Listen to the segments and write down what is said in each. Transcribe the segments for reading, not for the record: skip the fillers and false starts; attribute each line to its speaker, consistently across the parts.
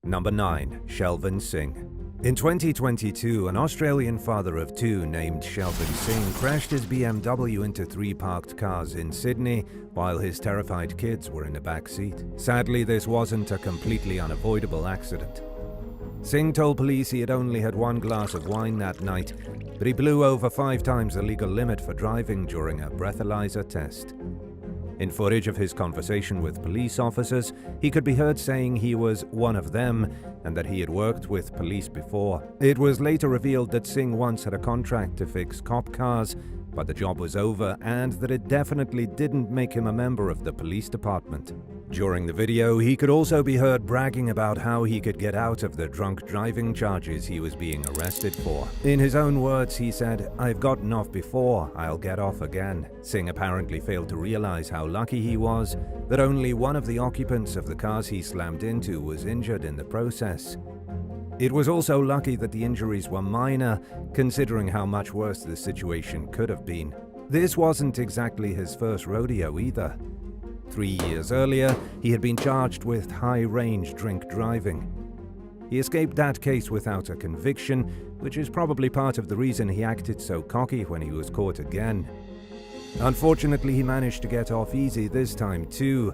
Speaker 1: Number 9. Shelvin Singh. In 2022, an Australian father of two named Shelvin Singh crashed his BMW into 3 parked cars in Sydney while his terrified kids were in the back seat. Sadly, this wasn't a completely unavoidable accident. Singh told police he had only had 1 glass of wine that night, but he blew over 5 times the legal limit for driving during a breathalyzer test. In footage of his conversation with police officers, he could be heard saying he was one of them and that he had worked with police before. It was later revealed that Singh once had a contract to fix cop cars, but the job was over and that it definitely didn't make him a member of the police department. During the video, he could also be heard bragging about how he could get out of the drunk driving charges he was being arrested for. In his own words, he said, "I've gotten off before, I'll get off again." Singh apparently failed to realize how lucky he was that only one of the occupants of the cars he slammed into was injured in the process. It was also lucky that the injuries were minor, considering how much worse the situation could have been. This wasn't exactly his first rodeo either. 3 years earlier, he had been charged with high-range drink driving. He escaped that case without a conviction, which is probably part of the reason he acted so cocky when he was caught again. Unfortunately, he managed to get off easy this time too.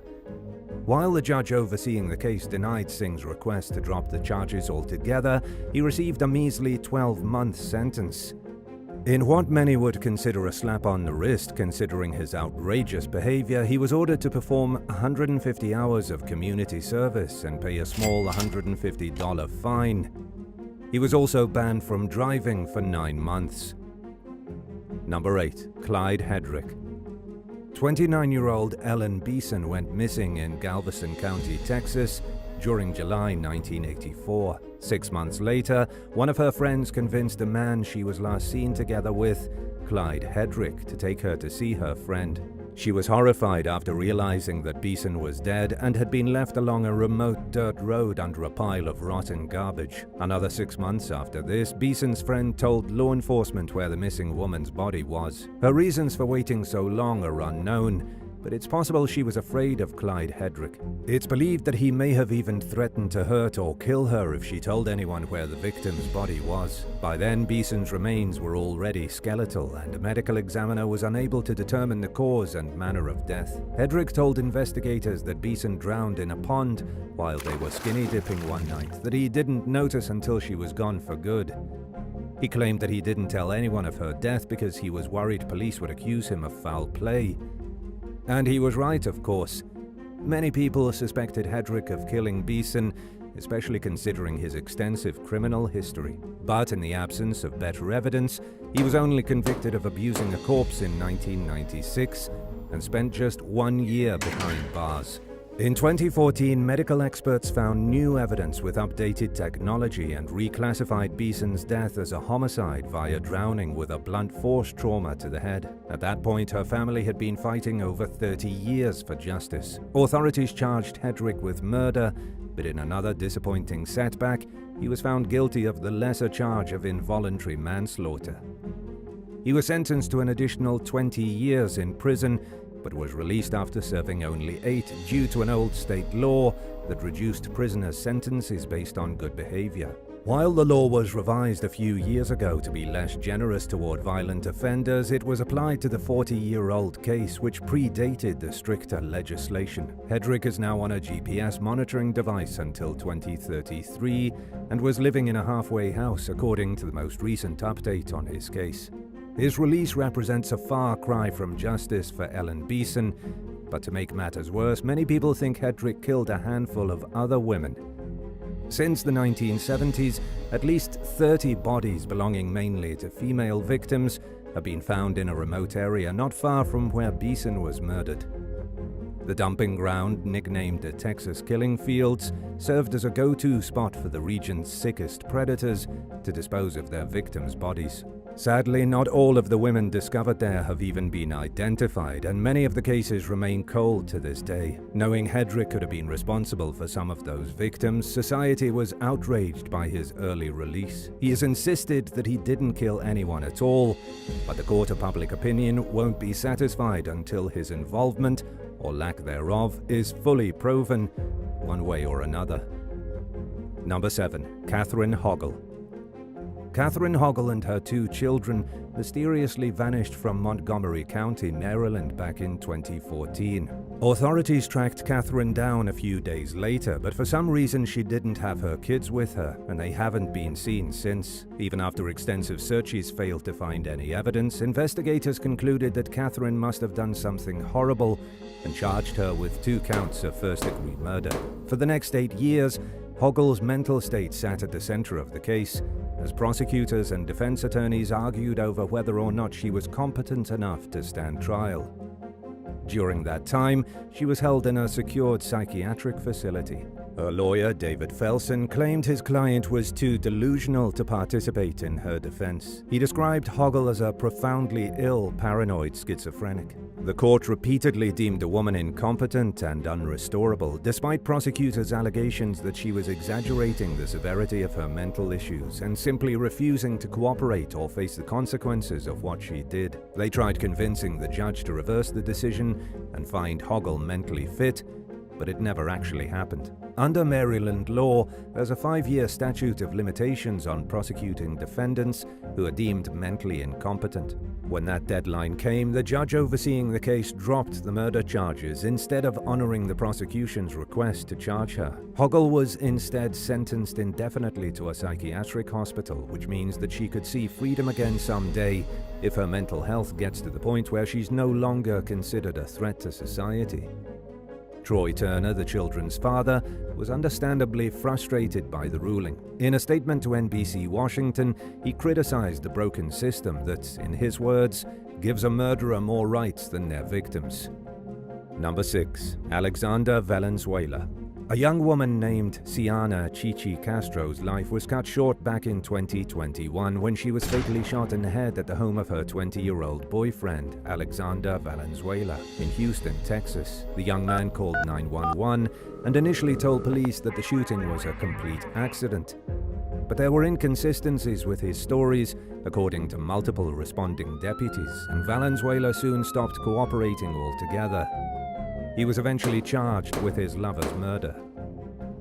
Speaker 1: While the judge overseeing the case denied Singh's request to drop the charges altogether, he received a measly 12-month sentence. In what many would consider a slap on the wrist considering his outrageous behavior, he was ordered to perform 150 hours of community service and pay a small $150 fine. He was also banned from driving for 9 months. Number 8. Clyde Hedrick. 29-year-old Ellen Beeson went missing in Galveston County, Texas, during July 1984. 6 months later, one of her friends convinced the man she was last seen together with, Clyde Hedrick, to take her to see her friend. She was horrified after realizing that Beeson was dead and had been left along a remote dirt road under a pile of rotten garbage. Another 6 months after this, Beeson's friend told law enforcement where the missing woman's body was. Her reasons for waiting so long are unknown, but it's possible she was afraid of Clyde Hedrick. It's believed that he may have even threatened to hurt or kill her if she told anyone where the victim's body was. By then, Beeson's remains were already skeletal, and a medical examiner was unable to determine the cause and manner of death. Hedrick told investigators that Beeson drowned in a pond while they were skinny dipping one night, that he didn't notice until she was gone for good. He claimed that he didn't tell anyone of her death because he was worried police would accuse him of foul play. And he was right, of course. Many people suspected Hedrick of killing Beeson, especially considering his extensive criminal history. But in the absence of better evidence, he was only convicted of abusing a corpse in 1996 and spent just 1 year behind bars. In 2014, medical experts found new evidence with updated technology and reclassified Beeson's death as a homicide via drowning with a blunt force trauma to the head. At that point, her family had been fighting over 30 years for justice. Authorities charged Hedrick with murder, but in another disappointing setback, he was found guilty of the lesser charge of involuntary manslaughter. He was sentenced to an additional 20 years in prison, but was released after serving only 8 due to an old state law that reduced prisoners' sentences based on good behavior. While the law was revised a few years ago to be less generous toward violent offenders, it was applied to the 40-year-old case, which predated the stricter legislation. Hedrick is now on a GPS monitoring device until 2033 and was living in a halfway house according to the most recent update on his case. His release represents a far cry from justice for Ellen Beeson, but to make matters worse, many people think Hedrick killed a handful of other women. Since the 1970s, at least 30 bodies belonging mainly to female victims have been found in a remote area not far from where Beeson was murdered. The dumping ground, nicknamed the Texas Killing Fields, served as a go-to spot for the region's sickest predators to dispose of their victims' bodies. Sadly, not all of the women discovered there have even been identified, and many of the cases remain cold to this day. Knowing Hedrick could have been responsible for some of those victims, society was outraged by his early release. He has insisted that he didn't kill anyone at all, but the court of public opinion won't be satisfied until his involvement, or lack thereof, is fully proven, one way or another. Number 7. Catherine Hoggle. Catherine Hoggle and her 2 children mysteriously vanished from Montgomery County, Maryland back in 2014. Authorities tracked Catherine down a few days later, but for some reason she didn't have her kids with her, and they haven't been seen since. Even after extensive searches failed to find any evidence, investigators concluded that Catherine must have done something horrible and charged her with 2 counts of first-degree murder. For the next 8 years, Hoggle's mental state sat at the center of the case, as prosecutors and defense attorneys argued over whether or not she was competent enough to stand trial. During that time, she was held in a secured psychiatric facility. Her lawyer, David Felsen, claimed his client was too delusional to participate in her defense. He described Hoggle as a profoundly ill, paranoid schizophrenic. The court repeatedly deemed the woman incompetent and unrestorable, despite prosecutors' allegations that she was exaggerating the severity of her mental issues and simply refusing to cooperate or face the consequences of what she did. They tried convincing the judge to reverse the decision and find Hoggle mentally fit, but it never actually happened. Under Maryland law, there's a 5-year statute of limitations on prosecuting defendants who are deemed mentally incompetent. When that deadline came, the judge overseeing the case dropped the murder charges instead of honoring the prosecution's request to charge her. Hoggle was instead sentenced indefinitely to a psychiatric hospital, which means that she could see freedom again someday if her mental health gets to the point where she's no longer considered a threat to society. Troy Turner, the children's father, was understandably frustrated by the ruling. In a statement to NBC Washington, he criticized the broken system that, in his words, gives a murderer more rights than their victims. Number 6. Alexandra Valenzuela. A young woman named Ciana Chichi Castro's life was cut short back in 2021 when she was fatally shot in the head at the home of her 20-year-old boyfriend, Alexandra Valenzuela, in Houston, Texas. The young man called 911 and initially told police that the shooting was a complete accident. But there were inconsistencies with his stories, according to multiple responding deputies, and Valenzuela soon stopped cooperating altogether. He was eventually charged with his lover's murder.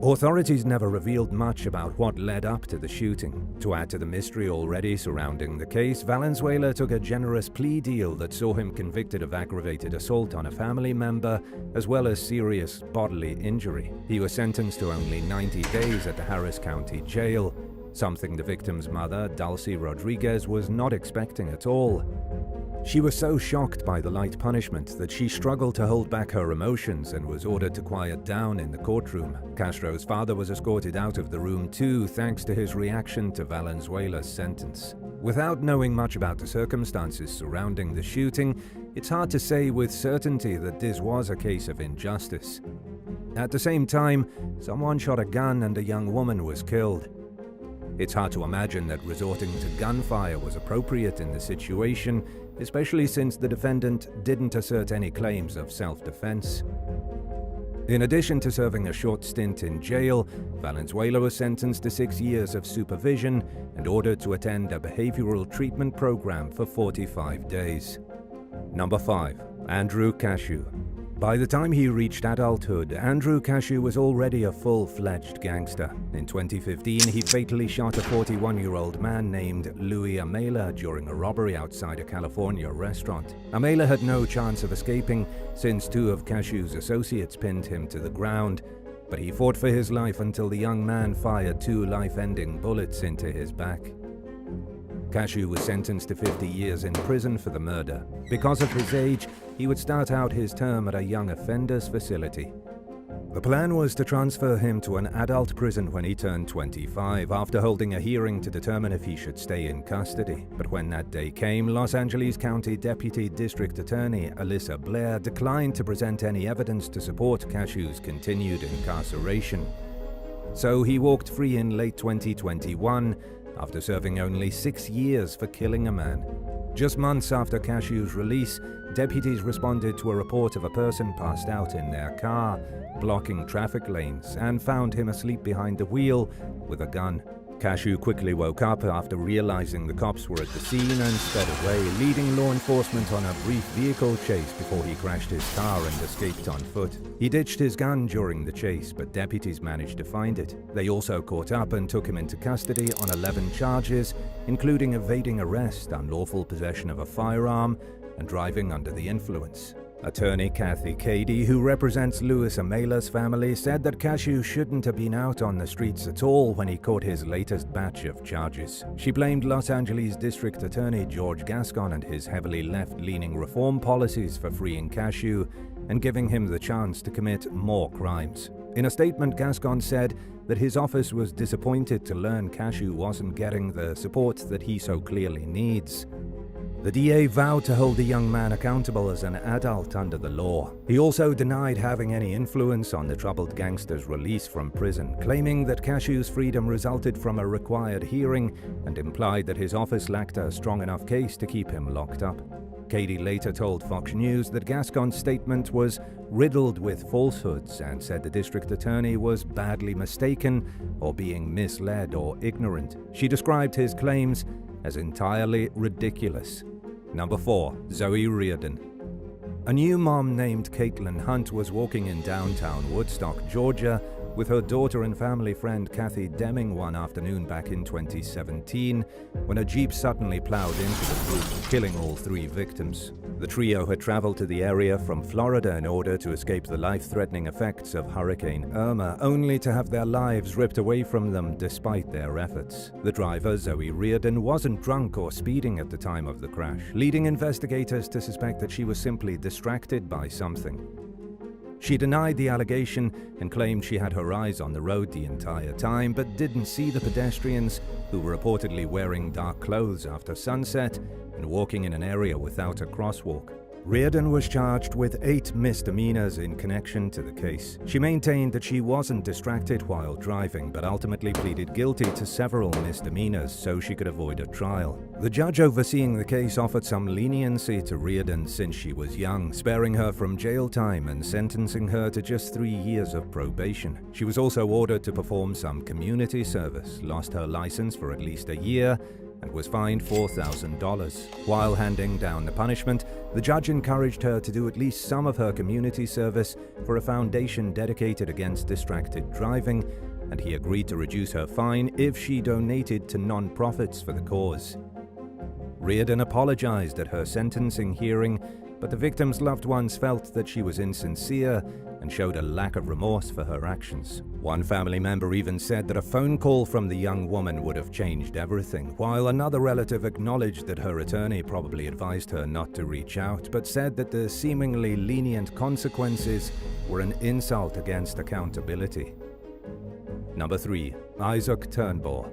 Speaker 1: Authorities never revealed much about what led up to the shooting. To add to the mystery already surrounding the case, Valenzuela took a generous plea deal that saw him convicted of aggravated assault on a family member, as well as serious bodily injury. He was sentenced to only 90 days at the Harris County Jail, something the victim's mother, Dulcie Rodriguez, was not expecting at all. She was so shocked by the light punishment that she struggled to hold back her emotions and was ordered to quiet down in the courtroom. Castro's father was escorted out of the room too, thanks to his reaction to Valenzuela's sentence. Without knowing much about the circumstances surrounding the shooting, it's hard to say with certainty that this was a case of injustice. At the same time, someone shot a gun and a young woman was killed. It's hard to imagine that resorting to gunfire was appropriate in the situation, especially since the defendant didn't assert any claims of self-defense. In addition to serving a short stint in jail, Valenzuela was sentenced to 6 years of supervision and ordered to attend a behavioral treatment program for 45 days. Number 5. Andrew Cashu. By the time he reached adulthood, Andrew Cashu was already a full-fledged gangster. In 2015, he fatally shot a 41-year-old man named Louis Amela during a robbery outside a California restaurant. Amela had no chance of escaping since 2 of Cashu's associates pinned him to the ground, but he fought for his life until the young man fired 2 life-ending bullets into his back. Cashu was sentenced to 50 years in prison for the murder. Because of his age, he would start out his term at a young offenders facility. The plan was to transfer him to an adult prison when he turned 25, after holding a hearing to determine if he should stay in custody. But when that day came, Los Angeles County Deputy District Attorney Alyssa Blair declined to present any evidence to support Cashu's continued incarceration. So he walked free in late 2021, after serving only 6 years for killing a man. Just months after Cashu's release, deputies responded to a report of a person passed out in their car, blocking traffic lanes, and found him asleep behind the wheel with a gun. Cashu quickly woke up after realizing the cops were at the scene and sped away, leading law enforcement on a brief vehicle chase before he crashed his car and escaped on foot. He ditched his gun during the chase, but deputies managed to find it. They also caught up and took him into custody on 11 charges, including evading arrest, unlawful possession of a firearm, and driving under the influence. Attorney Kathy Cady, who represents Louis Amela's family, said that Cashu shouldn't have been out on the streets at all when he caught his latest batch of charges. She blamed Los Angeles District Attorney George Gascon and his heavily left-leaning reform policies for freeing Cashu and giving him the chance to commit more crimes. In a statement, Gascon said that his office was disappointed to learn Cashu wasn't getting the support that he so clearly needs. The DA vowed to hold the young man accountable as an adult under the law. He also denied having any influence on the troubled gangster's release from prison, claiming that Cashu's freedom resulted from a required hearing and implied that his office lacked a strong enough case to keep him locked up. Cady later told Fox News that Gascon's statement was riddled with falsehoods and said the district attorney was badly mistaken or being misled or ignorant. She described his claims as entirely ridiculous. Number 4. Zoe Ran. A new mom named Caitlin Hunt was walking in downtown Woodstock, Georgia, with her daughter and family friend Kathy Deming one afternoon back in 2017, when a Jeep suddenly plowed into the group, killing all 3 victims. The trio had traveled to the area from Florida in order to escape the life-threatening effects of Hurricane Irma, only to have their lives ripped away from them despite their efforts. The driver, Zoe Ran, wasn't drunk or speeding at the time of the crash, leading investigators to suspect that she was simply distracted by something. She denied the allegation and claimed she had her eyes on the road the entire time, but didn't see the pedestrians, who were reportedly wearing dark clothes after sunset and walking in an area without a crosswalk. Ran was charged with 8 misdemeanors in connection to the case. She maintained that she wasn't distracted while driving, but ultimately pleaded guilty to several misdemeanors so she could avoid a trial. The judge overseeing the case offered some leniency to Ran since she was young, sparing her from jail time and sentencing her to just 3 years of probation. She was also ordered to perform some community service, lost her license for at least a year, and was fined $4,000. While handing down the punishment, the judge encouraged her to do at least some of her community service for a foundation dedicated against distracted driving, and he agreed to reduce her fine if she donated to non-profits for the cause. Ran apologized at her sentencing hearing, but the victims' loved ones felt that she was insincere and showed a lack of remorse for her actions. One family member even said that a phone call from the young woman would have changed everything, while another relative acknowledged that her attorney probably advised her not to reach out, but said that the seemingly lenient consequences were an insult against accountability. Number 3. Isaac Turnbull.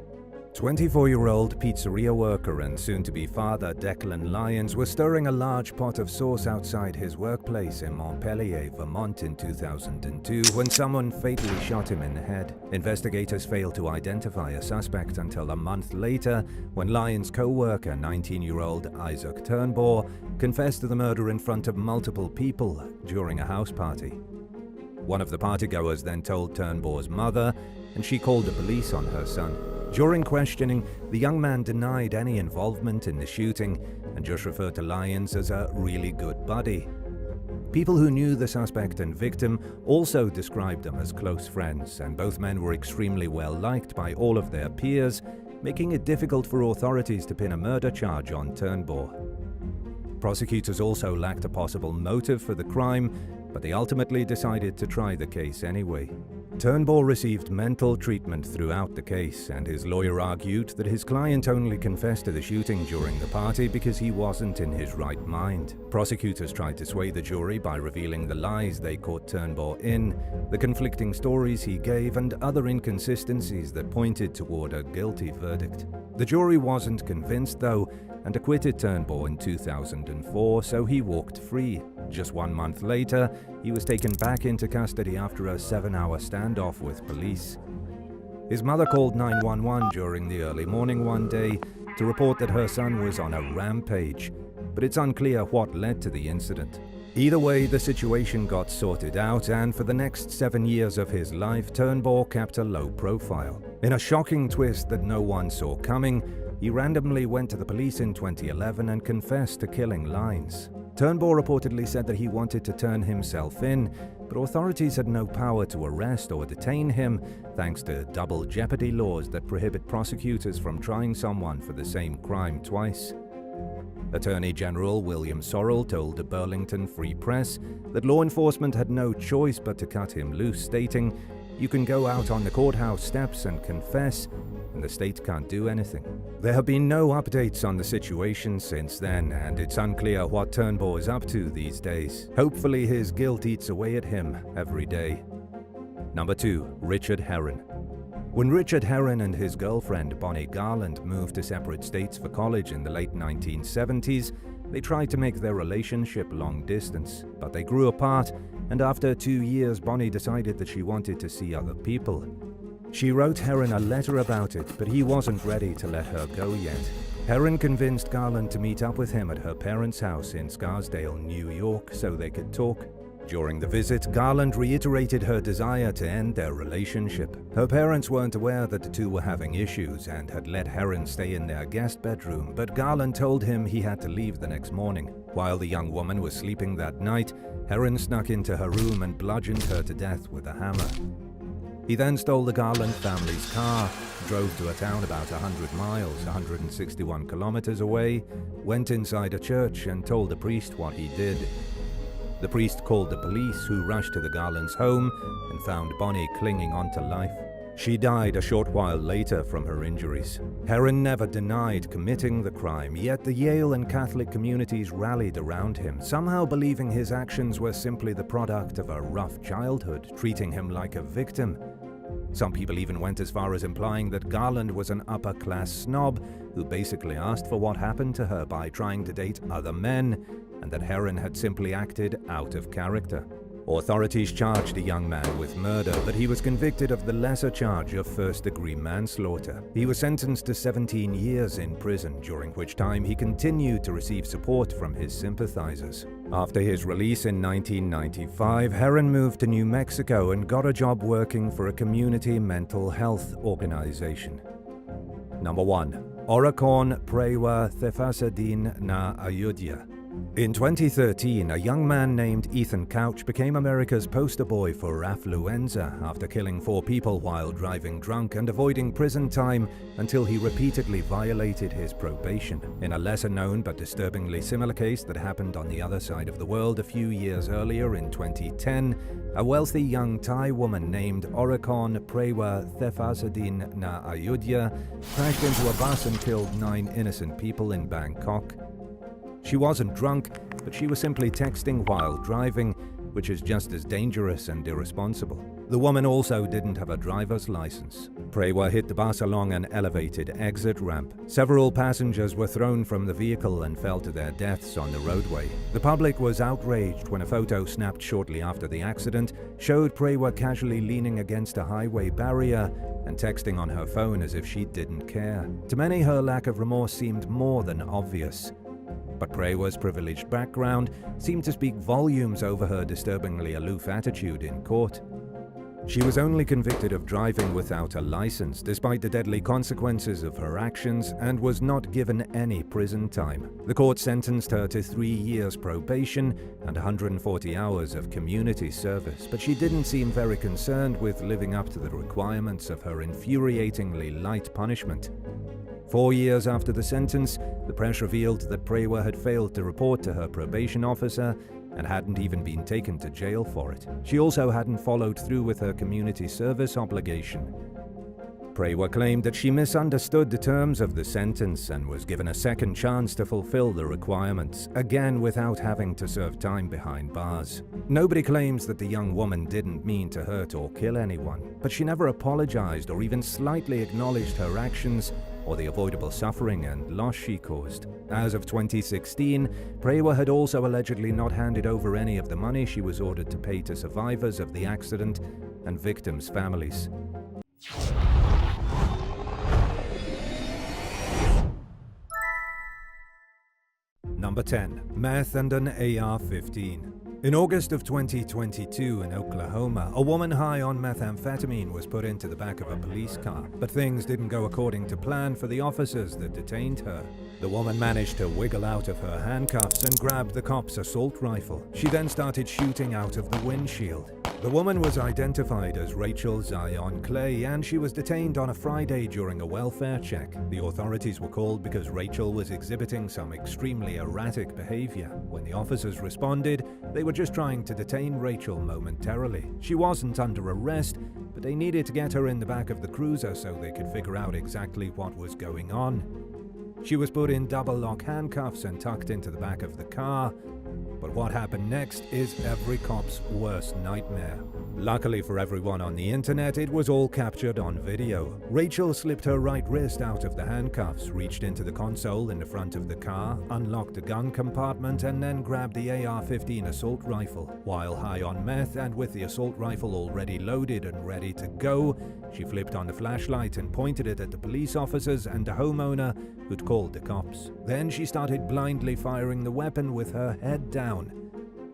Speaker 1: 24-year-old pizzeria worker and soon-to-be father Declan Lyons was stirring a large pot of sauce outside his workplace in Montpelier, Vermont in 2002 when someone fatally shot him in the head. Investigators failed to identify a suspect until a month later when Lyons' co-worker, 19-year-old Isaac Turnbull, confessed to the murder in front of multiple people during a house party. One of the partygoers then told Turnbull's mother, and she called the police on her son. During questioning, the young man denied any involvement in the shooting and just referred to Lyons as a really good buddy. People who knew the suspect and victim also described them as close friends, and both men were extremely well liked by all of their peers, making it difficult for authorities to pin a murder charge on Turnbull. Prosecutors also lacked a possible motive for the crime, but they ultimately decided to try the case anyway. Turnbull received mental treatment throughout the case, and his lawyer argued that his client only confessed to the shooting during the party because he wasn't in his right mind. Prosecutors tried to sway the jury by revealing the lies they caught Turnbull in, the conflicting stories he gave, and other inconsistencies that pointed toward a guilty verdict. The jury wasn't convinced, though, and acquitted Turnbull in 2004, so he walked free. Just 1 month later, he was taken back into custody after a 7-hour standoff with police. His mother called 911 during the early morning one day to report that her son was on a rampage, but it's unclear what led to the incident. Either way, the situation got sorted out, and for the next 7 years of his life, Turnbull kept a low profile. In a shocking twist that no one saw coming, he randomly went to the police in 2011 and confessed to killing Lines. Turnbull reportedly said that he wanted to turn himself in, but authorities had no power to arrest or detain him thanks to double jeopardy laws that prohibit prosecutors from trying someone for the same crime twice. Attorney General William Sorrell told the Burlington Free Press that law enforcement had no choice but to cut him loose, stating, "You can go out on the courthouse steps and confess, and the state can't do anything." There have been no updates on the situation since then, and it's unclear what Turnbull is up to these days. Hopefully his guilt eats away at him every day. Number 2. Richard Heron. When Richard Heron and his girlfriend Bonnie Garland moved to separate states for college in the late 1970s, they tried to make their relationship long distance, but they grew apart, and after 2 years Bonnie decided that she wanted to see other people. She wrote Heron a letter about it, but he wasn't ready to let her go yet. Heron convinced Garland to meet up with him at her parents' house in Scarsdale, New York, so they could talk. During the visit, Garland reiterated her desire to end their relationship. Her parents weren't aware that the two were having issues and had let Heron stay in their guest bedroom, but Garland told him he had to leave the next morning. While the young woman was sleeping that night, Heron snuck into her room and bludgeoned her to death with a hammer. He then stole the Garland family's car, drove to a town about 100 miles, 161 kilometers away, went inside a church and told the priest what he did. The priest called the police, who rushed to the Garlands' home and found Bonnie clinging on to life. She died a short while later from her injuries. Heron never denied committing the crime, yet the Yale and Catholic communities rallied around him, somehow believing his actions were simply the product of a rough childhood, treating him like a victim. Some people even went as far as implying that Garland was an upper-class snob who basically asked for what happened to her by trying to date other men, and that Heron had simply acted out of character. Authorities charged the young man with murder, but he was convicted of the lesser charge of first-degree manslaughter. He was sentenced to 17 years in prison, during which time he continued to receive support from his sympathizers. After his release in 1995, Heron moved to New Mexico and got a job working for a community mental health organization. Number 1. Oron Prea Thefasadin na Ayodhya. In 2013, a young man named Ethan Couch became America's poster boy for affluenza after killing 4 people while driving drunk and avoiding prison time until he repeatedly violated his probation. In a lesser-known but disturbingly similar case that happened on the other side of the world a few years earlier in 2010, a wealthy young Thai woman named Oron Prea Thefasadin na Ayodhya crashed into a bus and killed 9 innocent people in Bangkok. She wasn't drunk, but she was simply texting while driving, which is just as dangerous and irresponsible. The woman also didn't have a driver's license. Prea hit the bus along an elevated exit ramp. Several passengers were thrown from the vehicle and fell to their deaths on the roadway. The public was outraged when a photo snapped shortly after the accident showed Prea casually leaning against a highway barrier and texting on her phone as if she didn't care. To many, her lack of remorse seemed more than obvious. But Prea's privileged background seemed to speak volumes over her disturbingly aloof attitude in court. She was only convicted of driving without a license, despite the deadly consequences of her actions, and was not given any prison time. The court sentenced her to 3 years probation and 140 hours of community service, but she didn't seem very concerned with living up to the requirements of her infuriatingly light punishment. 4 years after the sentence, the press revealed that Prea had failed to report to her probation officer and hadn't even been taken to jail for it. She also hadn't followed through with her community service obligation. Prea claimed that she misunderstood the terms of the sentence and was given a second chance to fulfill the requirements, again without having to serve time behind bars. Nobody claims that the young woman didn't mean to hurt or kill anyone, but she never apologized or even slightly acknowledged her actions or the avoidable suffering and loss she caused. As of 2016, Prea had also allegedly not handed over any of the money she was ordered to pay to survivors of the accident and victims' families. Number 10. Meth and an AR-15. In August of 2022 in Oklahoma, a woman high on methamphetamine was put into the back of a police car, but things didn't go according to plan for the officers that detained her. The woman managed to wiggle out of her handcuffs and grabbed the cop's assault rifle. She then started shooting out of the windshield. The woman was identified as Rachel Zion Clay, and she was detained on a Friday during a welfare check. The authorities were called because Rachel was exhibiting some extremely erratic behavior. When the officers responded, they were just trying to detain Rachel momentarily. She wasn't under arrest, but they needed to get her in the back of the cruiser so they could figure out exactly what was going on. She was put in double-lock handcuffs and tucked into the back of the car. But what happened next is every cop's worst nightmare. Luckily for everyone on the internet, it was all captured on video. Rachel slipped her right wrist out of the handcuffs, reached into the console in the front of the car, unlocked the gun compartment, and then grabbed the AR-15 assault rifle. While high on meth and with the assault rifle already loaded and ready to go, she flipped on the flashlight and pointed it at the police officers and the homeowner who'd called the cops. Then she started blindly firing the weapon with her head down.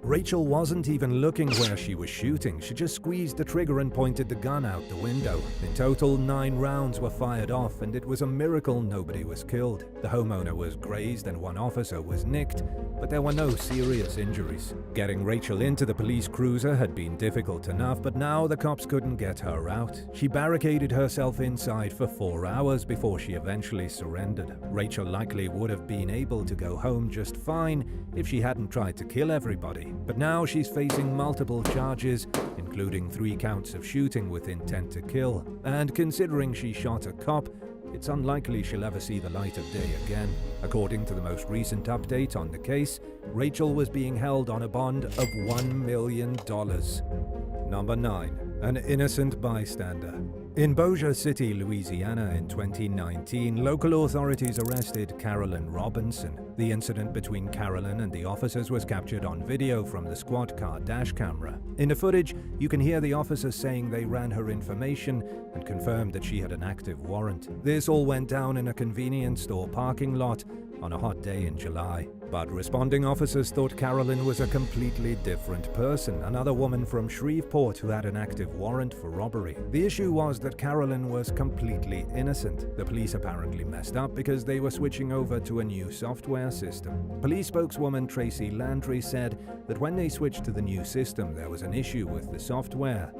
Speaker 1: Rachel wasn't even looking where she was shooting. She just squeezed the trigger and pointed the gun out the window. In total, 9 rounds were fired off, and it was a miracle nobody was killed. The homeowner was grazed and 1 officer was nicked, but there were no serious injuries. Getting Rachel into the police cruiser had been difficult enough, but now the cops couldn't get her out. She barricaded herself inside for 4 hours before she eventually surrendered. Rachel likely would have been able to go home just fine if she hadn't tried to kill everybody. But now she's facing multiple charges, including 3 counts of shooting with intent to kill. And considering she shot a cop, it's unlikely she'll ever see the light of day again. According to the most recent update on the case, Rachel was being held on a bond of $1 million. Number 9. An innocent bystander. In Bossier City, Louisiana in 2019, local authorities arrested Carolyn Robinson. The incident between Carolyn and the officers was captured on video from the squad car dash camera. In the footage, you can hear the officers saying they ran her information and confirmed that she had an active warrant. This all went down in a convenience store parking lot on a hot day in July. But responding officers thought Carolyn was a completely different person, another woman from Shreveport who had an active warrant for robbery. The issue was that Carolyn was completely innocent. The police apparently messed up because they were switching over to a new software system. Police spokeswoman Tracy Landry said that when they switched to the new system, there was an issue with the software.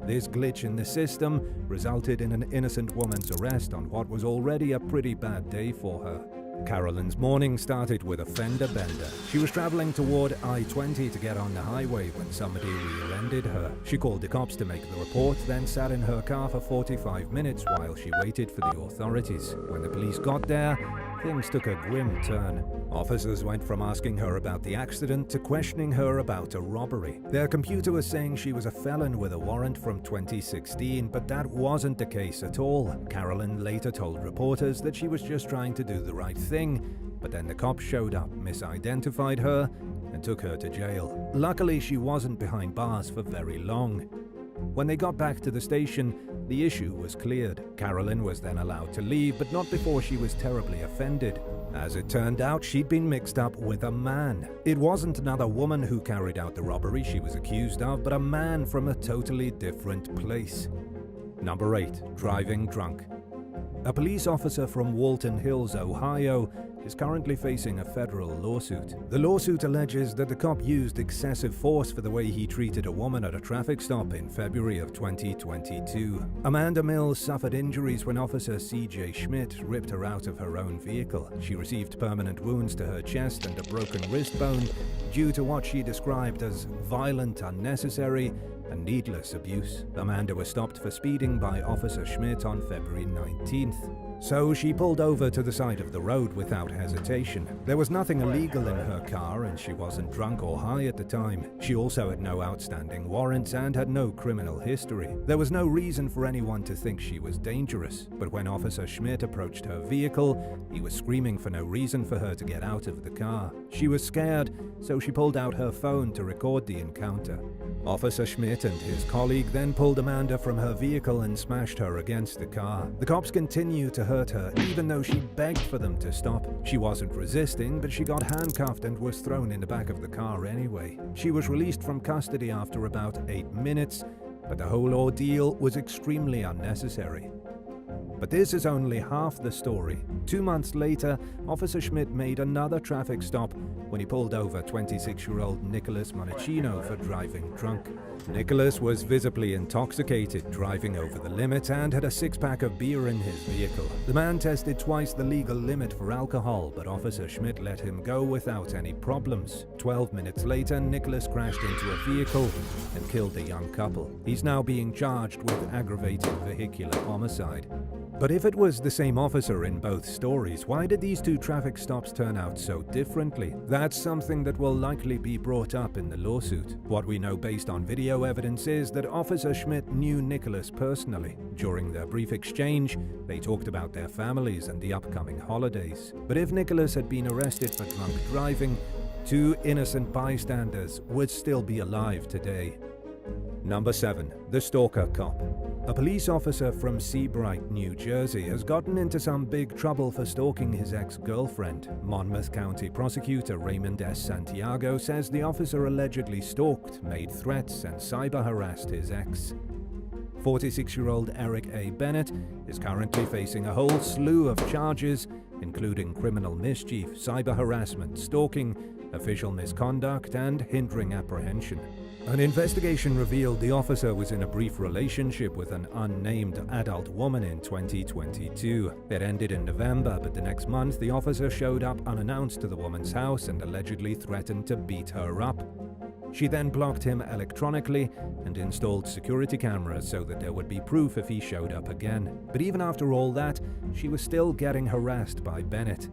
Speaker 1: This glitch in the system resulted in an innocent woman's arrest on what was already a pretty bad day for her. Carolyn's morning started with a fender bender. She was traveling toward I-20 to get on the highway when somebody rear-ended her. She called the cops to make the report, then sat in her car for 45 minutes while she waited for the authorities. When the police got there, things took a grim turn. Officers went from asking her about the accident to questioning her about a robbery. Their computer was saying she was a felon with a warrant from 2016, but that wasn't the case at all. Carolyn later told reporters that she was just trying to do the right thing, but then the cops showed up, misidentified her, and took her to jail. Luckily, she wasn't behind bars for very long. When they got back to the station, the issue was cleared. Carolyn was then allowed to leave, but not before she was terribly offended. As it turned out, she'd been mixed up with a man. It wasn't another woman who carried out the robbery she was accused of, but a man from a totally different place. Number 8. Driving drunk. A police officer from Walton Hills, Ohio, is currently facing a federal lawsuit. The lawsuit alleges that the cop used excessive force for the way he treated a woman at a traffic stop in February of 2022. Amanda Mills suffered injuries when Officer C.J. Schmidt ripped her out of her own vehicle. She received permanent wounds to her chest and a broken wrist bone due to what she described as violent, unnecessary, and needless abuse. Amanda was stopped for speeding by Officer Schmidt on February 19th. So she pulled over to the side of the road without hesitation. There was nothing illegal in her car and she wasn't drunk or high at the time. She also had no outstanding warrants and had no criminal history. There was no reason for anyone to think she was dangerous. But when Officer Schmidt approached her vehicle, he was screaming for no reason for her to get out of the car. She was scared, so she pulled out her phone to record the encounter. Officer Schmidt and his colleague then pulled Amanda from her vehicle and smashed her against the car. The cops continue to hurt her, even though she begged for them to stop. She wasn't resisting, but she got handcuffed and was thrown in the back of the car anyway. She was released from custody after about 8 minutes, but the whole ordeal was extremely unnecessary. But this is only half the story. 2 months later, Officer Schmidt made another traffic stop when he pulled over 26-year-old Nicholas Monachino for driving drunk. Nicholas was visibly intoxicated, driving over the limit, and had a six-pack of beer in his vehicle. The man tested twice the legal limit for alcohol, but Officer Schmidt let him go without any problems. 12 minutes later, Nicholas crashed into a vehicle and killed a young couple. He's now being charged with aggravated vehicular homicide. But if it was the same officer in both stories, why did these two traffic stops turn out so differently? That's something that will likely be brought up in the lawsuit. What we know based on video evidence is that Officer Schmidt knew Nicholas personally. During their brief exchange, they talked about their families and the upcoming holidays. But if Nicholas had been arrested for drunk driving, two innocent bystanders would still be alive today. Number 7. The Stalker Cop. A police officer from Seabright, New Jersey, has gotten into some big trouble for stalking his ex-girlfriend. Monmouth County Prosecutor Raymond S. Santiago says the officer allegedly stalked, made threats, and cyber-harassed his ex. 46-year-old Eric A. Bennett is currently facing a whole slew of charges, including criminal mischief, cyber-harassment, stalking, official misconduct, and hindering apprehension. An investigation revealed the officer was in a brief relationship with an unnamed adult woman in 2022. It ended in November, but the next month the officer showed up unannounced to the woman's house and allegedly threatened to beat her up. She then blocked him electronically and installed security cameras so that there would be proof if he showed up again. But even after all that, she was still getting harassed by Bennett.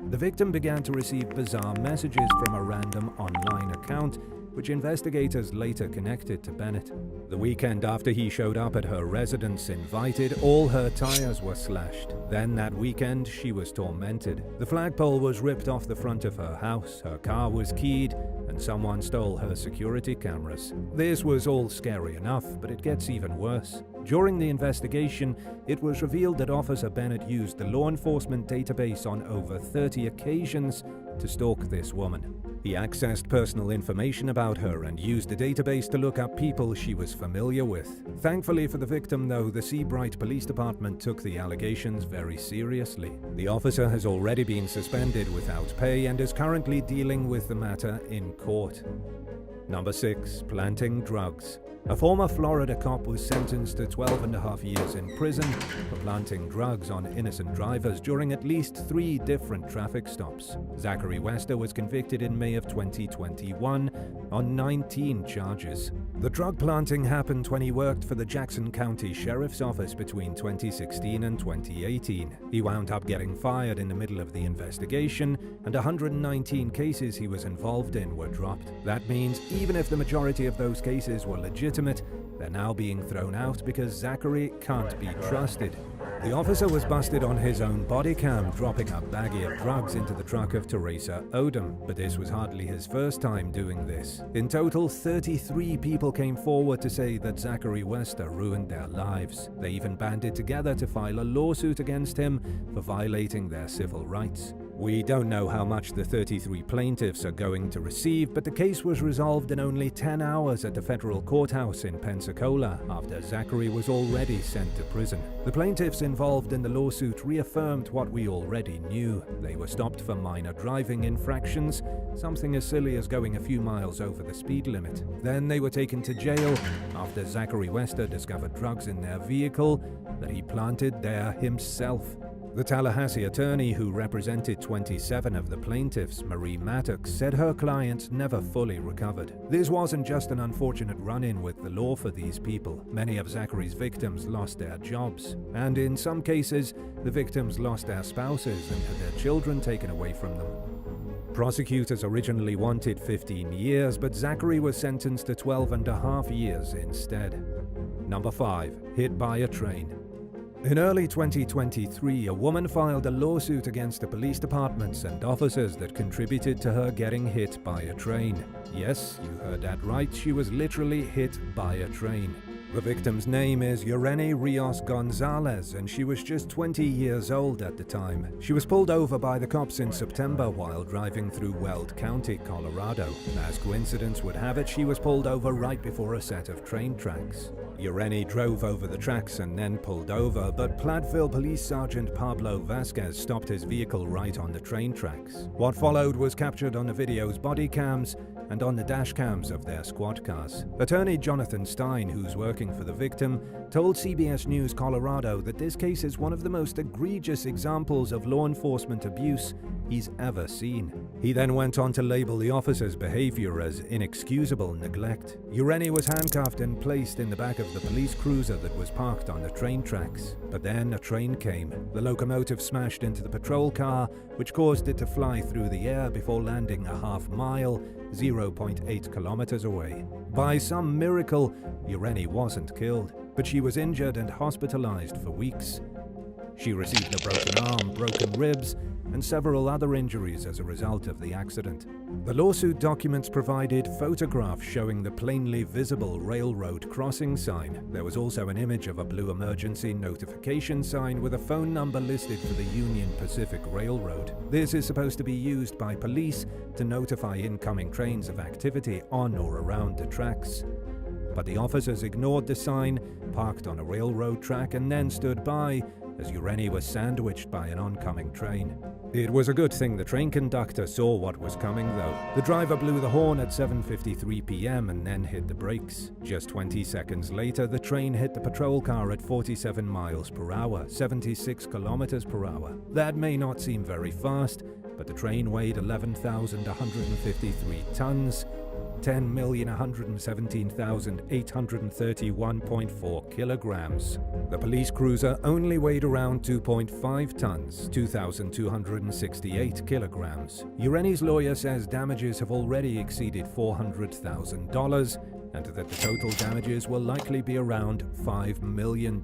Speaker 1: The victim began to receive bizarre messages from a random online account, which investigators later connected to Bennett. The weekend after he showed up at her residence invited, all her tires were slashed. Then that weekend, she was tormented. The flagpole was ripped off the front of her house, her car was keyed, and someone stole her security cameras. This was all scary enough, but it gets even worse. During the investigation, it was revealed that Officer Bennett used the law enforcement database on over 30 occasions to stalk this woman. He accessed personal information about her and used the database to look up people she was familiar with. Thankfully for the victim, though, the Seabright Police Department took the allegations very seriously. The officer has already been suspended without pay and is currently dealing with the matter in court. Number 6. Planting drugs. A former Florida cop was sentenced to 12.5 years in prison for planting drugs on innocent drivers during at least 3 different traffic stops. Zachary Wester was convicted in May of 2021 on 19 charges. The drug planting happened when he worked for the Jackson County Sheriff's Office between 2016 and 2018. He wound up getting fired in the middle of the investigation, and 119 cases he was involved in were dropped. That means even if the majority of those cases were legitimate, they're now being thrown out because Zachary can't be trusted. The officer was busted on his own body cam, dropping a baggie of drugs into the truck of Teresa Odom, but this was hardly his first time doing this. In total, 33 people came forward to say that Zachary Wester ruined their lives. They even banded together to file a lawsuit against him for violating their civil rights. We don't know how much the 33 plaintiffs are going to receive, but the case was resolved in only 10 hours at the federal courthouse in Pensacola after Zachary was already sent to prison. The plaintiffs involved in the lawsuit reaffirmed what we already knew. They were stopped for minor driving infractions, something as silly as going a few miles over the speed limit. Then they were taken to jail after Zachary Wester discovered drugs in their vehicle that he planted there himself. The Tallahassee attorney who represented 27 of the plaintiffs, Marie Maddox, said her clients never fully recovered. This wasn't just an unfortunate run-in with the law for these people. Many of Zachary's victims lost their jobs, and in some cases, the victims lost their spouses and had their children taken away from them. Prosecutors originally wanted 15 years, but Zachary was sentenced to 12.5 years instead. Number 5. Hit by a train. In early 2023, a woman filed a lawsuit against the police departments and officers that contributed to her getting hit by a train. Yes, you heard that right, she was literally hit by a train. The victim's name is Yoreni Rios Gonzalez, and she was just 20 years old at the time. She was pulled over by the cops in September while driving through Weld County, Colorado. As coincidence would have it, she was pulled over right before a set of train tracks. Yoreni drove over the tracks and then pulled over, but Platteville Police Sergeant Pablo Vasquez stopped his vehicle right on the train tracks. What followed was captured on the video's body cams and on the dash cams of their squad cars. Attorney Jonathan Stein, who's working for the victim, told CBS News Colorado that this case is one of the most egregious examples of law enforcement abuse he's ever seen. He then went on to label the officer's behavior as inexcusable neglect. Yoreni was handcuffed and placed in the back of the police cruiser that was parked on the train tracks. But then a train came. The locomotive smashed into the patrol car, which caused it to fly through the air before landing a half mile, 0.8 kilometers away. By some miracle, Yoreni wasn't killed, but she was injured and hospitalized for weeks. She received a broken arm, broken ribs, and several other injuries as a result of the accident. The lawsuit documents provided photographs showing the plainly visible railroad crossing sign. There was also an image of a blue emergency notification sign with a phone number listed for the Union Pacific Railroad. This is supposed to be used by police to notify incoming trains of activity on or around the tracks. But the officers ignored the sign, parked on a railroad track, and then stood by as Yoreni was sandwiched by an oncoming train. It was a good thing the train conductor saw what was coming, though. The driver blew the horn at 7:53 p.m. and then hit the brakes. Just 20 seconds later, the train hit the patrol car at 47 miles per hour, 76 kilometers per hour. That may not seem very fast, but the train weighed 11,153 tons, 10,117,831.4 kilograms. The police cruiser only weighed around 2.5 tons, 2,268 kilograms. Yoreni's lawyer says damages have already exceeded $400,000 and that the total damages will likely be around $5 million.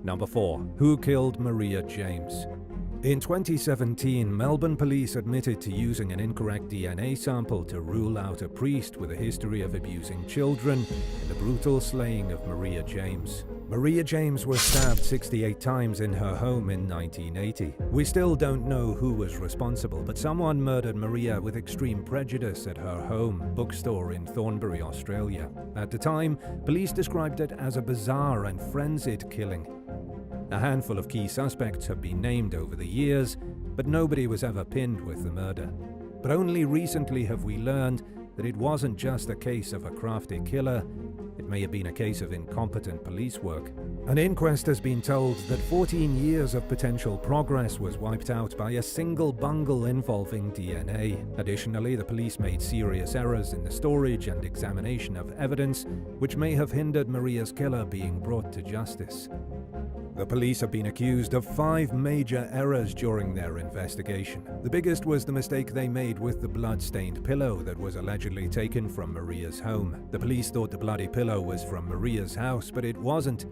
Speaker 1: Number 4. Who killed Maria James? In 2017, Melbourne police admitted to using an incorrect DNA sample to rule out a priest with a history of abusing children in the brutal slaying of Maria James. Maria James was stabbed 68 times in her home in 1980. We still don't know who was responsible, but someone murdered Maria with extreme prejudice at her home bookstore in Thornbury, Australia. At the time, police described it as a bizarre and frenzied killing. A handful of key suspects have been named over the years, but nobody was ever pinned with the murder. But only recently have we learned that it wasn't just a case of a crafty killer, it may have been a case of incompetent police work. An inquest has been told that 14 years of potential progress was wiped out by a single bungle involving DNA. Additionally, the police made serious errors in the storage and examination of evidence, which may have hindered Maria's killer being brought to justice. The police have been accused of 5 major errors during their investigation. The biggest was the mistake they made with the blood-stained pillow that was allegedly taken from Maria's home. The police thought the bloody pillow was from Maria's house, but it wasn't.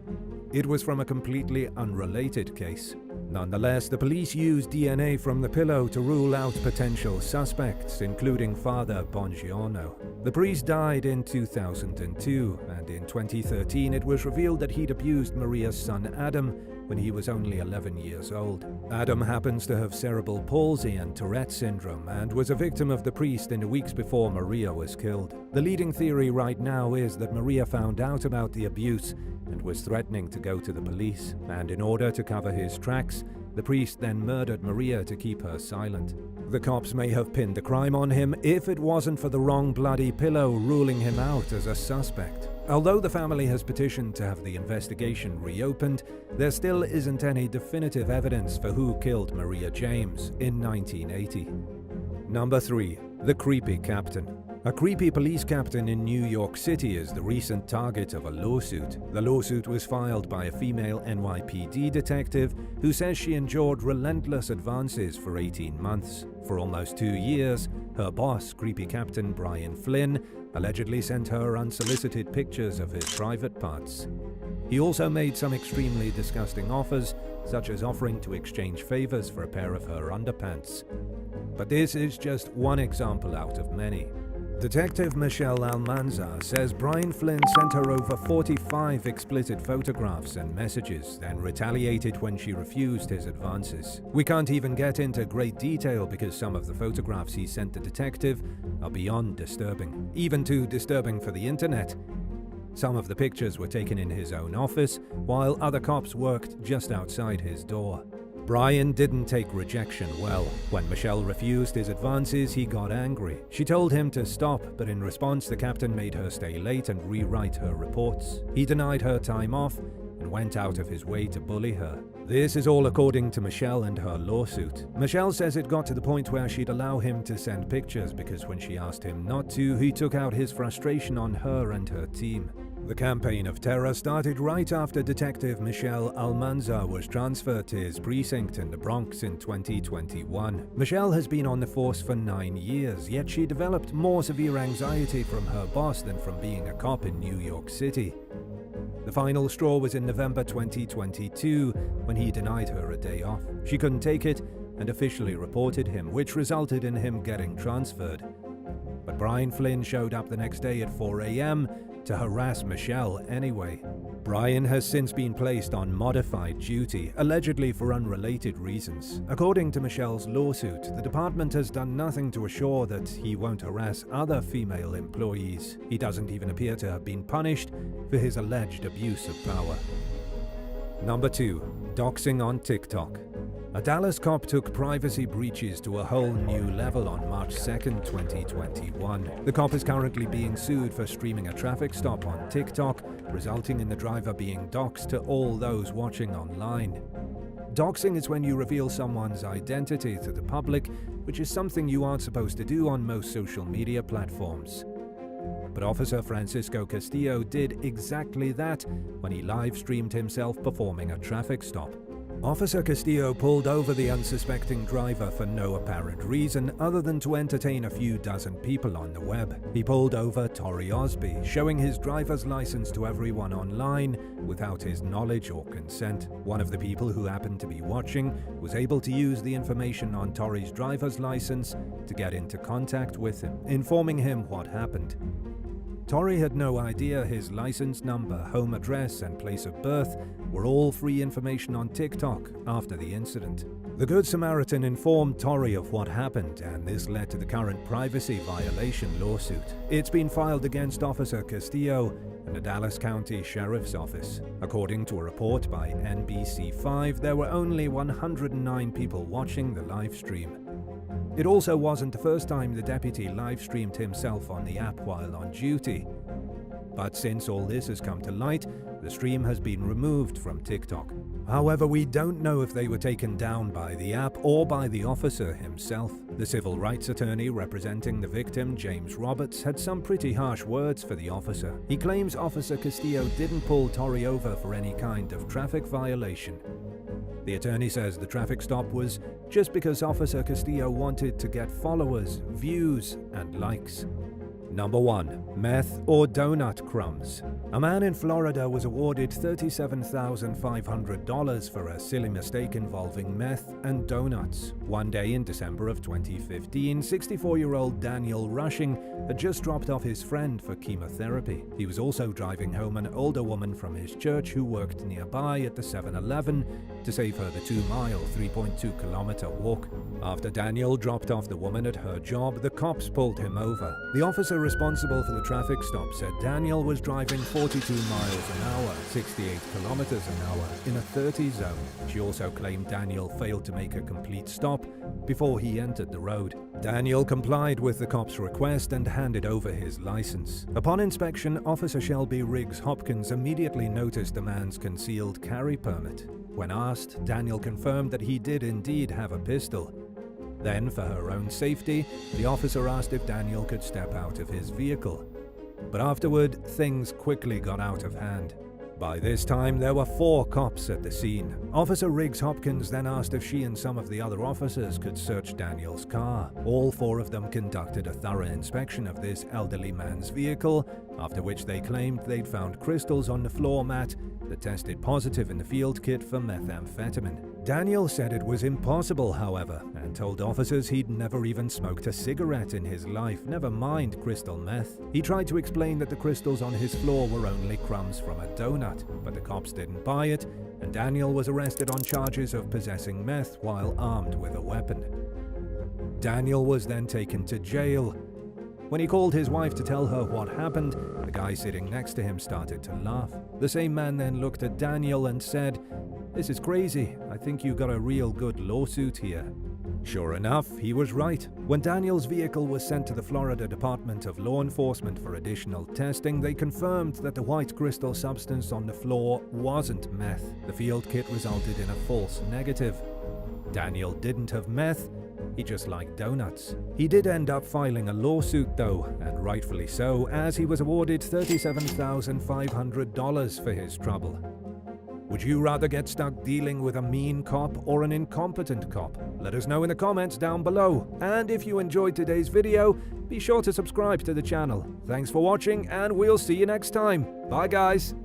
Speaker 1: It was from a completely unrelated case. Nonetheless, the police used DNA from the pillow to rule out potential suspects, including Father Bongiorno. The priest died in 2002, and in 2013 it was revealed that he'd abused Maria's son Adam when he was only 11 years old. Adam happens to have cerebral palsy and Tourette syndrome and was a victim of the priest in the weeks before Maria was killed. The leading theory right now is that Maria found out about the abuse and was threatening to go to the police, and in order to cover his tracks, the priest then murdered Maria to keep her silent. The cops may have pinned the crime on him if it wasn't for the wrong bloody pillow ruling him out as a suspect. Although the family has petitioned to have the investigation reopened, there still isn't any definitive evidence for who killed Maria James in 1980. Number 3. The creepy captain. A creepy police captain in New York City is the recent target of a lawsuit. The lawsuit was filed by a female NYPD detective who says she endured relentless advances for 18 months. For almost 2 years, her boss, creepy Captain Brian Flynn, allegedly sent her unsolicited pictures of his private parts. He also made some extremely disgusting offers, such as offering to exchange favors for a pair of her underpants. But this is just one example out of many. Detective Michelle Almanzar says Brian Flynn sent her over 45 explicit photographs and messages, then retaliated when she refused his advances. We can't even get into great detail because some of the photographs he sent the detective are beyond disturbing, even too disturbing for the internet. Some of the pictures were taken in his own office, while other cops worked just outside his door. Brian didn't take rejection well. When Michelle refused his advances, he got angry. She told him to stop, but in response, the captain made her stay late and rewrite her reports. He denied her time off and went out of his way to bully her. This is all according to Michelle and her lawsuit. Michelle says it got to the point where she'd allow him to send pictures because when she asked him not to, he took out his frustration on her and her team. The campaign of terror started right after Detective Michelle Almanzar was transferred to his precinct in the Bronx in 2021. Michelle has been on the force for 9 years, yet she developed more severe anxiety from her boss than from being a cop in New York City. The final straw was in November 2022 when he denied her a day off. She couldn't take it and officially reported him, which resulted in him getting transferred. But Brian Flynn showed up the next day at 4 a.m. to harass Michelle anyway. Brian has since been placed on modified duty, allegedly for unrelated reasons. According to Michelle's lawsuit, the department has done nothing to assure that he won't harass other female employees. He doesn't even appear to have been punished for his alleged abuse of power. Number 2. Doxing on TikTok. A Dallas cop took privacy breaches to a whole new level on March 2nd, 2021. The cop is currently being sued for streaming a traffic stop on TikTok, resulting in the driver being doxed to all those watching online. Doxing is when you reveal someone's identity to the public, which is something you aren't supposed to do on most social media platforms. But Officer Francisco Castillo did exactly that when he live-streamed himself performing a traffic stop. Officer Castillo pulled over the unsuspecting driver for no apparent reason other than to entertain a few dozen people on the web. He pulled over Torrey Osby, showing his driver's license to everyone online without his knowledge or consent. One of the people who happened to be watching was able to use the information on Torrey's driver's license to get into contact with him, informing him what happened. Torrey had no idea his license number, home address, and place of birth were all free information on TikTok after the incident. The Good Samaritan informed Torrey of what happened, and this led to the current privacy violation lawsuit. It's been filed against Officer Castillo and the Dallas County Sheriff's Office. According to a report by NBC5, there were only 109 people watching the live stream. It also wasn't the first time the deputy live-streamed himself on the app while on duty. But since all this has come to light, the stream has been removed from TikTok. However, we don't know if they were taken down by the app or by the officer himself. The civil rights attorney representing the victim, James Roberts, had some pretty harsh words for the officer. He claims Officer Castillo didn't pull Torrey over for any kind of traffic violation. The attorney says the traffic stop was just because Officer Castillo wanted to get followers, views, and likes. Number 1. Meth or donut crumbs. A man in Florida was awarded $37,500 for a silly mistake involving meth and donuts. One day in December of 2015, 64-year-old Daniel Rushing had just dropped off his friend for chemotherapy. He was also driving home an older woman from his church who worked nearby at the 7-Eleven to save her the 2-mile, 3.2-kilometer walk. After Daniel dropped off the woman at her job, the cops pulled him over. The officer responsible for the traffic stop said Daniel was driving 42 miles an hour, 68 kilometers an hour, in a 30 zone. She also claimed Daniel failed to make a complete stop before he entered the road. Daniel complied with the cop's request and handed over his license. Upon inspection, Officer Shelby Riggs Hopkins immediately noticed the man's concealed carry permit. When asked, Daniel confirmed that he did indeed have a pistol. Then, for her own safety, the officer asked if Daniel could step out of his vehicle. But afterward, things quickly got out of hand. By this time, there were 4 cops at the scene. Officer Riggs Hopkins then asked if she and some of the other officers could search Daniel's car. All 4 of them conducted a thorough inspection of this elderly man's vehicle, after which they claimed they'd found crystals on the floor mat that tested positive in the field kit for methamphetamine. Daniel said it was impossible, however, and told officers he'd never even smoked a cigarette in his life, never mind crystal meth. He tried to explain that the crystals on his floor were only crumbs from a donut, but the cops didn't buy it, and Daniel was arrested on charges of possessing meth while armed with a weapon. Daniel was then taken to jail. When he called his wife to tell her what happened, the guy sitting next to him started to laugh. The same man then looked at Daniel and said, "This is crazy. I think you got a real good lawsuit here." Sure enough, he was right. When Daniel's vehicle was sent to the Florida Department of Law Enforcement for additional testing, they confirmed that the white crystal substance on the floor wasn't meth. The field kit resulted in a false negative. Daniel didn't have meth, he just liked donuts. He did end up filing a lawsuit though, and rightfully so, as he was awarded $37,500 for his trouble. Would you rather get stuck dealing with a mean cop or an incompetent cop? Let us know in the comments down below. And if you enjoyed today's video, be sure to subscribe to the channel. Thanks for watching, and we'll see you next time. Bye guys!